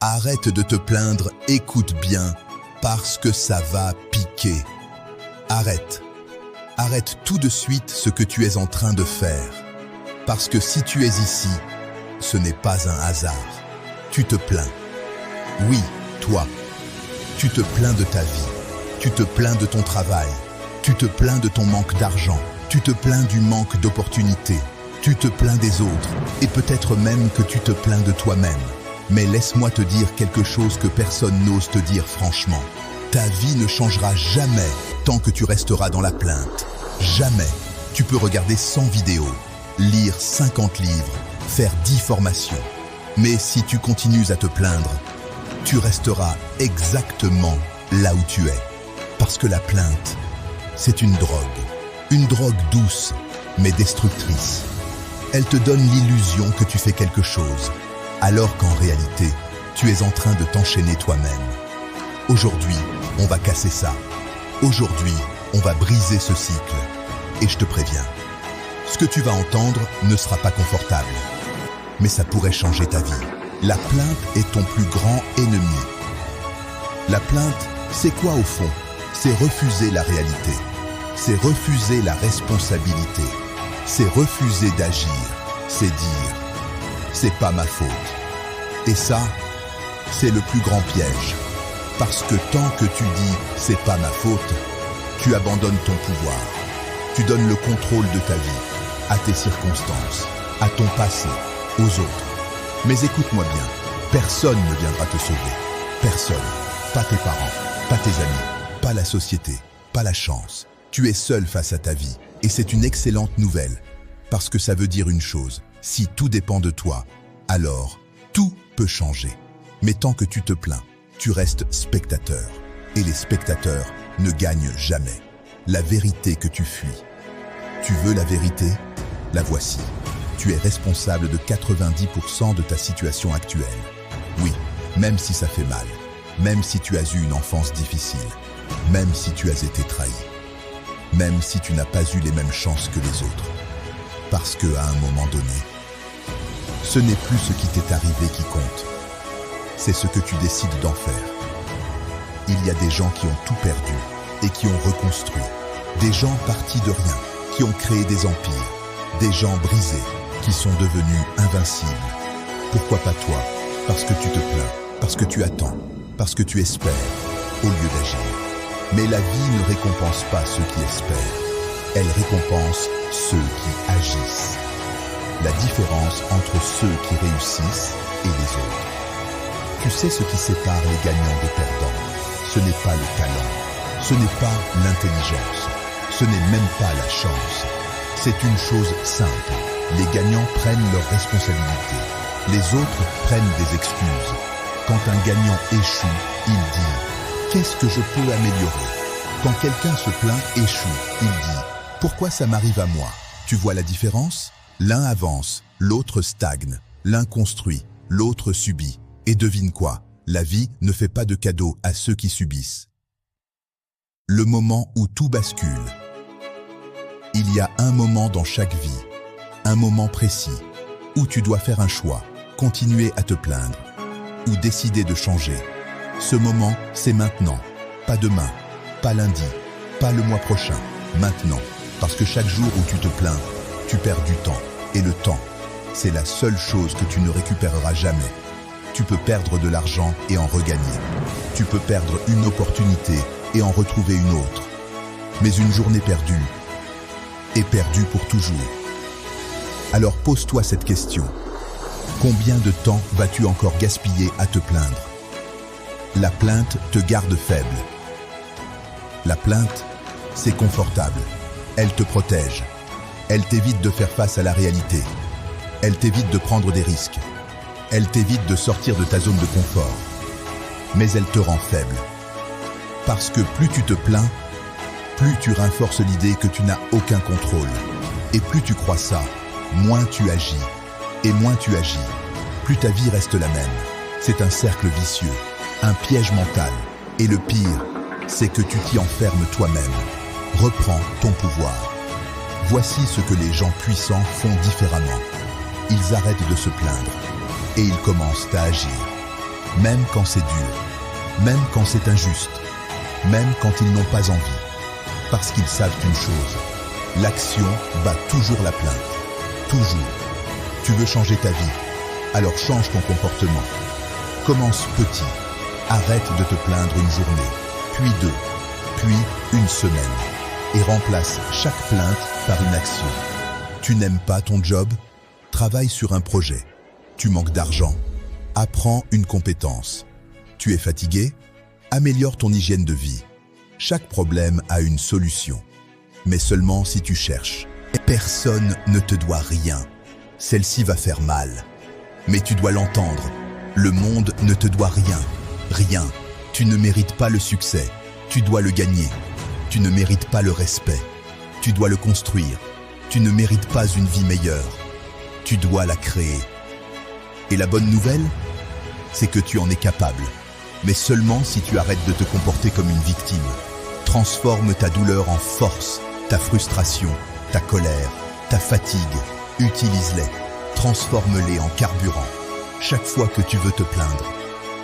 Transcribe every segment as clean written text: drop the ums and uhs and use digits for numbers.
Arrête de te plaindre, écoute bien, parce que ça va piquer. Arrête. Arrête tout de suite ce que tu es en train de faire. Parce que si tu es ici, ce n'est pas un hasard. Tu te plains. Oui, toi. Tu te plains de ta vie. Tu te plains de ton travail. Tu te plains de ton manque d'argent. Tu te plains du manque d'opportunités. Tu te plains des autres. Et peut-être même que tu te plains de toi-même. Mais laisse-moi te dire quelque chose que personne n'ose te dire franchement. Ta vie ne changera jamais tant que tu resteras dans la plainte. Jamais. Tu peux regarder 100 vidéos, lire 50 livres, faire 10 formations. Mais si tu continues à te plaindre, tu resteras exactement là où tu es. Parce que la plainte, c'est une drogue. Une drogue douce, mais destructrice. Elle te donne l'illusion que tu fais quelque chose, alors qu'en réalité, tu es en train de t'enchaîner toi-même. Aujourd'hui, on va casser ça. Aujourd'hui, on va briser ce cycle. Et je te préviens, ce que tu vas entendre ne sera pas confortable. Mais ça pourrait changer ta vie. La plainte est ton plus grand ennemi. La plainte, c'est quoi au fond? C'est refuser la réalité. C'est refuser la responsabilité. C'est refuser d'agir. C'est dire, c'est pas ma faute. Et ça, c'est le plus grand piège. Parce que tant que tu dis, c'est pas ma faute, tu abandonnes ton pouvoir. Tu donnes le contrôle de ta vie, à tes circonstances, à ton passé, aux autres. Mais écoute-moi bien, personne ne viendra te sauver. Personne. Pas tes parents, pas tes amis, pas la société, pas la chance. Tu es seul face à ta vie. Et c'est une excellente nouvelle. Parce que ça veut dire une chose. Si tout dépend de toi, alors tout peut changer. Mais tant que tu te plains, tu restes spectateur. Et les spectateurs ne gagnent jamais. La vérité que tu fuis. Tu veux la vérité? La voici. Tu es responsable de 90% de ta situation actuelle. Oui, même si ça fait mal. Même si tu as eu une enfance difficile. Même si tu as été trahi. Même si tu n'as pas eu les mêmes chances que les autres. Parce qu'à un moment donné, ce n'est plus ce qui t'est arrivé qui compte. C'est ce que tu décides d'en faire. Il y a des gens qui ont tout perdu et qui ont reconstruit. Des gens partis de rien, qui ont créé des empires. Des gens brisés, qui sont devenus invincibles. Pourquoi pas toi? Parce que tu te plains, parce que tu attends, parce que tu espères, au lieu d'agir. Mais la vie ne récompense pas ceux qui espèrent. Elle récompense ceux qui agissent. La différence entre ceux qui réussissent et les autres. Tu sais ce qui sépare les gagnants des perdants? Ce n'est pas le talent, ce n'est pas l'intelligence, ce n'est même pas la chance. C'est une chose simple. Les gagnants prennent leurs responsabilités. Les autres prennent des excuses. Quand un gagnant échoue, il dit « Qu'est-ce que je peux améliorer ?» Quand quelqu'un se plaint, échoue, il dit « Pourquoi ça m'arrive à moi ?» Tu vois la différence? L'un avance, l'autre stagne. L'un construit, l'autre subit. Et devine quoi? La vie ne fait pas de cadeaux à ceux qui subissent. Le moment où tout bascule. Il y a un moment dans chaque vie, un moment précis, où tu dois faire un choix, continuer à te plaindre, ou décider de changer. Ce moment, c'est maintenant, pas demain, pas lundi, pas le mois prochain, maintenant. Parce que chaque jour où tu te plains, tu perds du temps. Et le temps, c'est la seule chose que tu ne récupéreras jamais. Tu peux perdre de l'argent et en regagner. Tu peux perdre une opportunité et en retrouver une autre. Mais une journée perdue est perdue pour toujours. Alors pose-toi cette question. Combien de temps vas-tu encore gaspiller à te plaindre? La plainte te garde faible. La plainte, c'est confortable. Elle te protège. Elle t'évite de faire face à la réalité. Elle t'évite de prendre des risques. Elle t'évite de sortir de ta zone de confort. Mais elle te rend faible. Parce que plus tu te plains, plus tu renforces l'idée que tu n'as aucun contrôle. Et plus tu crois ça, moins tu agis. Et moins tu agis, plus ta vie reste la même. C'est un cercle vicieux, un piège mental. Et le pire, c'est que tu t'y enfermes toi-même. Reprends ton pouvoir. Voici ce que les gens puissants font différemment. Ils arrêtent de se plaindre et ils commencent à agir. même quand c'est dur, même quand c'est injuste, même quand ils n'ont pas envie. Parce qu'ils savent une chose, l'action bat toujours la plainte. Toujours. Tu veux changer ta vie, alors change ton comportement. Commence petit. Arrête de te plaindre une journée, puis deux, puis une semaine. Et remplace chaque plainte par une action. Tu n'aimes pas ton job? Travaille sur un projet. Tu manques d'argent? Apprends une compétence. Tu es fatigué? Améliore ton hygiène de vie. Chaque problème a une solution. Mais seulement si tu cherches. Personne ne te doit rien. Celle-ci va faire mal. Mais tu dois l'entendre. Le monde ne te doit rien. Rien. Tu ne mérites pas le succès. Tu dois le gagner. Tu ne mérites pas le respect. Tu dois le construire. Tu ne mérites pas une vie meilleure. Tu dois la créer. Et la bonne nouvelle, c'est que tu en es capable. Mais seulement si tu arrêtes de te comporter comme une victime. Transforme ta douleur en force, ta frustration, ta colère, ta fatigue. Utilise-les. Transforme-les en carburant. Chaque fois que tu veux te plaindre,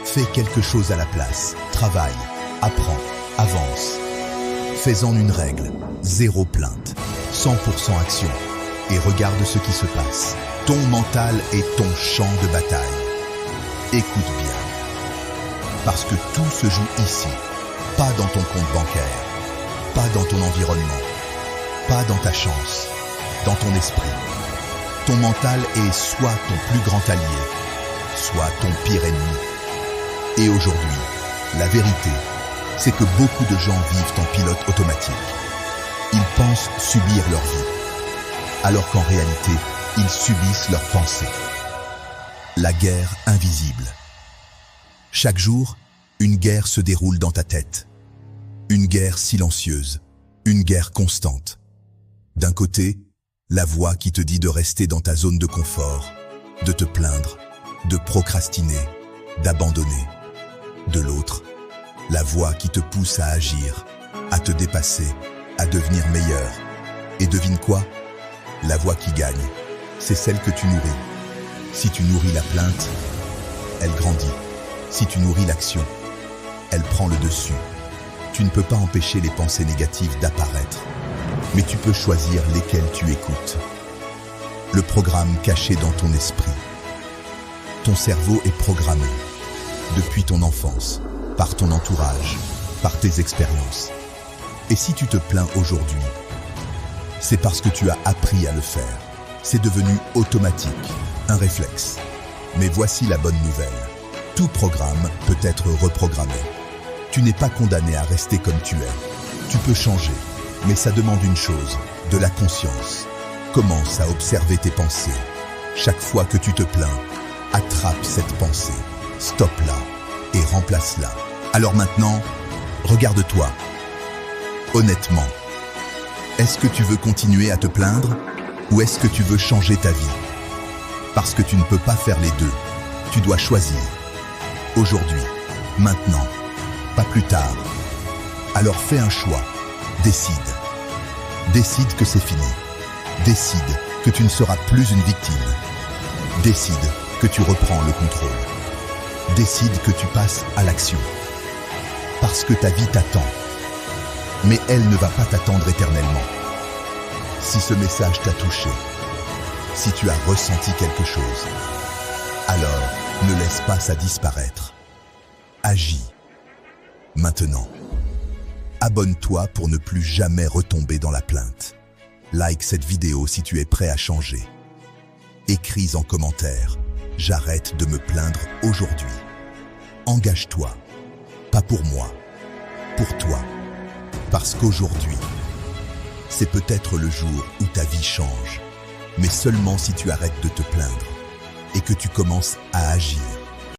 fais quelque chose à la place. Travaille, apprends, avance. Fais-en une règle. 0 plainte, 100% action. Et regarde ce qui se passe. Ton mental est ton champ de bataille. Écoute bien. Parce que tout se joue ici. Pas dans ton compte bancaire. Pas dans ton environnement. Pas dans ta chance. Dans ton esprit. Ton mental est soit ton plus grand allié, soit ton pire ennemi. Et aujourd'hui, la vérité, c'est que beaucoup de gens vivent en pilote automatique. Ils pensent subir leur vie, alors qu'en réalité, ils subissent leurs pensées. La guerre invisible. Chaque jour, une guerre se déroule dans ta tête. Une guerre silencieuse, une guerre constante. D'un côté, la voix qui te dit de rester dans ta zone de confort, de te plaindre, de procrastiner, d'abandonner. De l'autre, la voix qui te pousse à agir, à te dépasser, à devenir meilleur. Et devine quoi? La voix qui gagne, c'est celle que tu nourris. Si tu nourris la plainte, elle grandit. Si tu nourris l'action, elle prend le dessus. Tu ne peux pas empêcher les pensées négatives d'apparaître, mais tu peux choisir lesquelles tu écoutes. Le programme caché dans ton esprit. Ton cerveau est programmé, depuis ton enfance, par ton entourage, par tes expériences. Et si tu te plains aujourd'hui, c'est parce que tu as appris à le faire. C'est devenu automatique, un réflexe. Mais voici la bonne nouvelle. Tout programme peut être reprogrammé. Tu n'es pas condamné à rester comme tu es. Tu peux changer, mais ça demande une chose, de la conscience. Commence à observer tes pensées. Chaque fois que tu te plains, attrape cette pensée, stoppe-la et remplace-la. Alors maintenant, regarde-toi. Honnêtement, est-ce que tu veux continuer à te plaindre ou est-ce que tu veux changer ta vie? Parce que tu ne peux pas faire les deux. Tu dois choisir. Aujourd'hui, maintenant, pas plus tard. Alors fais un choix. Décide. Décide que c'est fini. Décide que tu ne seras plus une victime. Décide que tu reprends le contrôle. Décide que tu passes à l'action. Parce que ta vie t'attend. Mais elle ne va pas t'attendre éternellement. Si ce message t'a touché, si tu as ressenti quelque chose, alors ne laisse pas ça disparaître. Agis. Maintenant. Abonne-toi pour ne plus jamais retomber dans la plainte. Like cette vidéo si tu es prêt à changer. Écris en commentaire « J'arrête de me plaindre aujourd'hui ». Engage-toi. Pas pour moi, pour toi. Parce qu'aujourd'hui, c'est peut-être le jour où ta vie change. Mais seulement si tu arrêtes de te plaindre et que tu commences à agir.